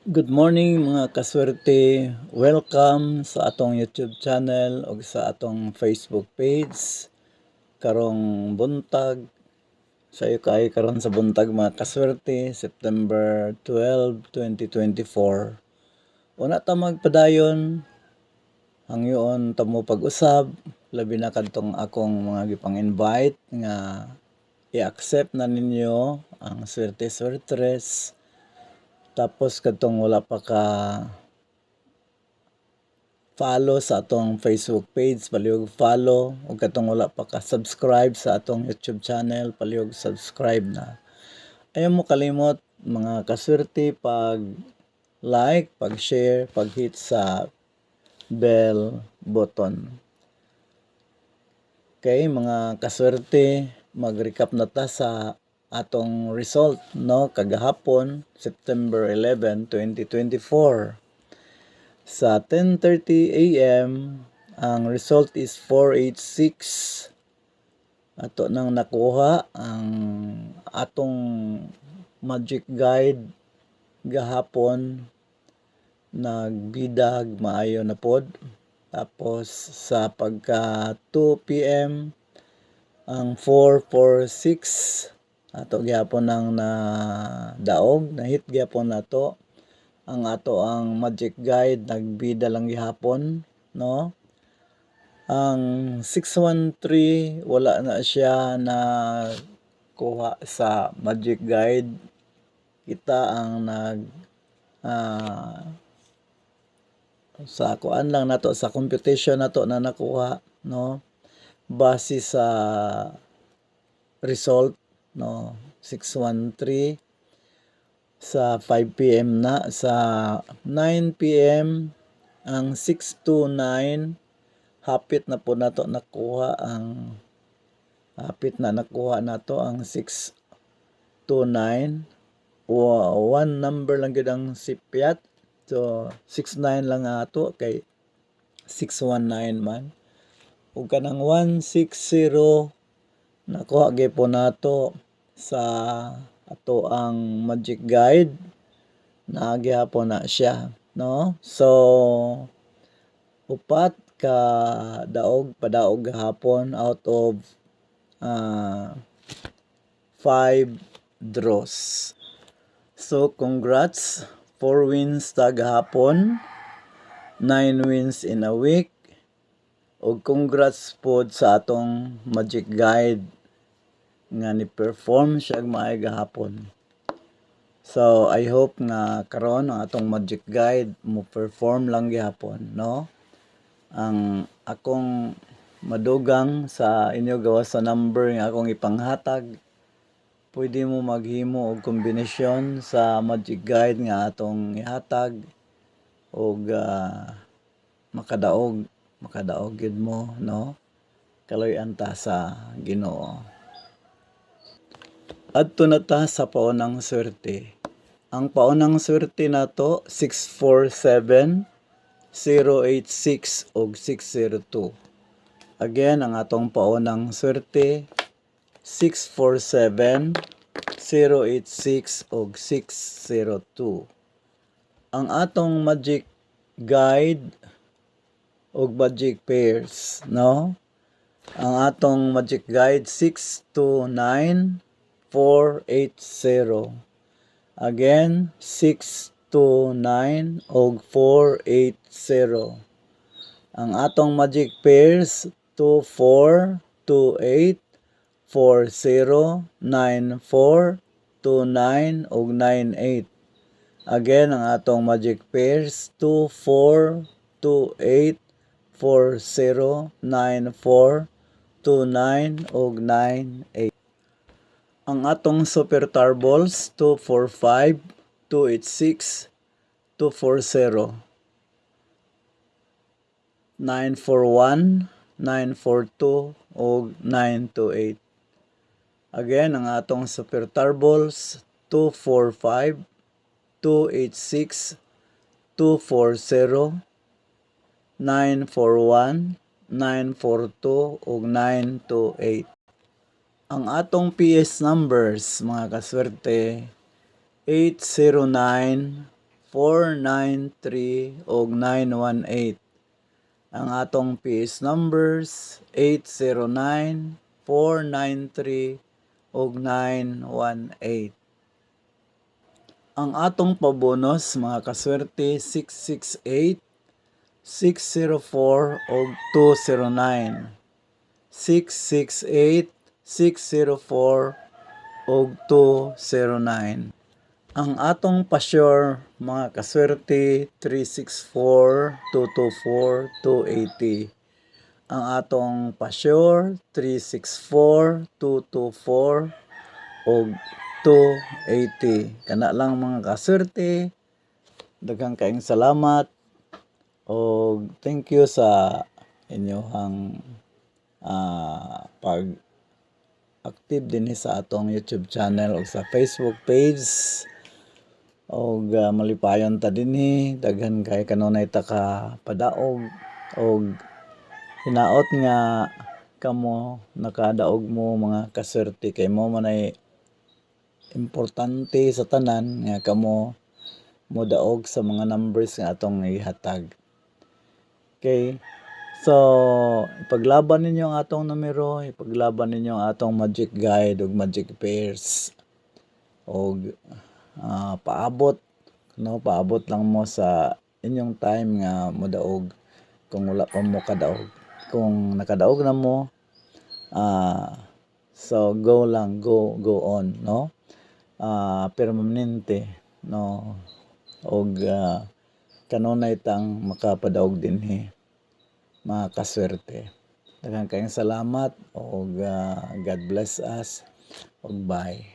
Good morning mga kaswerte. Welcome sa atong YouTube channel o sa atong Facebook page. Karong buntag, sayo kay karon sa buntag mga kaswerte, September 12, 2024. Una ta magpadayon, hangyoon ta mo pag-usab, labi na kadtong akong mga gipang-invite nga i-accept na ninyo ang swerte-swertres. Tapos kadtong wala pa ka follow sa atong Facebook page, palihog follow, ug katong wala pa ka subscribe sa atong YouTube channel, palihog subscribe na. Ayaw mo kalimot mga kaswerte pag like, pag share, pag hit sa bell button. Okay, mga kaswerte, mag-recap na ta sa atong result no kagahapon, September 11, 2024. Sa 10:30 AM, ang result is 486. Ato nang nakuha ang atong magic guide gahapon, nagbidag maayo na pod. Tapos sa pagka 2 PM, ang 446 ato gyapon nang nadaog, na-hit gyapon nato ang ato ang magic guide, nagbida lang gihapon no. Ang 613 wala na siya na kuha sa magic guide. Kita ang sa kuan lang nato, sa computation nato na nakuha no, base sa result no, 613 sa 5 PM na. Sa 9 PM ang 629 hapit na po nato nakuha ang nato ang 629. One number lang gid ang sipyat, so 69 lang ato kay 619 man. Ug kanang 160 nakuha gyud po nato sa ato ang magic guide, nagyapon na siya no. So upat ka padaog gahapon out of 5 draws. So congrats, 4 wins ta gahapon, 9 wins in a week. Ug congrats pod sa atong magic guide nga ni-perform siya maay gahapon. So I hope nga karon ang atong magic guide mo perform lang gihapon no. Ang akong madugang sa inyo gawas sa number nga akong ipanghatag, pwede mo maghimo og kombinasyon sa magic guide nga atong ihatag og makadaog gid mo no. Kaloy-an ta sa Ginoo. Adto na ta sa paunang swerte. Ang paunang swerte nato 647, 086 ug 602. Again, ang atong paunang swerte 647, 086 ug 602. Ang atong magic guide ug magic pairs no. Ang atong magic guide 629, 480. Again, 629 ug 480. Ang atong magic pairs 24, 28, 40, 94, 29 ug 98. Again, ang atong magic pairs 24, 28, 40, 94, 29 ug 98. Ang atong super tarballs 245, 286, 240, 941, 942 ug 928. Again, ang atong super tarballs 245, 286, 240, 941, 942 ug 928. Ang atong PS numbers mga kaswerte 809, 493 ug 918. Ang atong PS numbers 809-493 ug 918. Ang atong pabonus mga kaswerte 668, 604 ug 209. 668, 604 ug 209. Ang atong pa-sure mga kaswerte 364, 224, 280. Ang atong pa-sure 364, 224 ug 280. Kana lang mga kaswerte. Daghang kaayong salamat ug thank you sa inyong pag active din sa atong YouTube channel o sa Facebook page. Og malipayon ta dinhi, daghan kay kanunay ta ka padaog og hinaot nga kamo nakadaog mo mga kaswerte kay mo man ay importante sa tanan nga kamo modaog sa mga numbers nga atong ihatag. Okay? So, ipaglaban ninyo ang atong numero, ipaglaban ninyo ang atong magic guide ug magic pairs. Og paabot lang mo sa inyong time nga modaog kung wala pa mo kadaog. Kung nakadaog na mo, so go on, no? Permanente, no? Og kanunay tang makapadaog dinhi mga kaswerte. Daghang kayong salamat og God bless us og bye.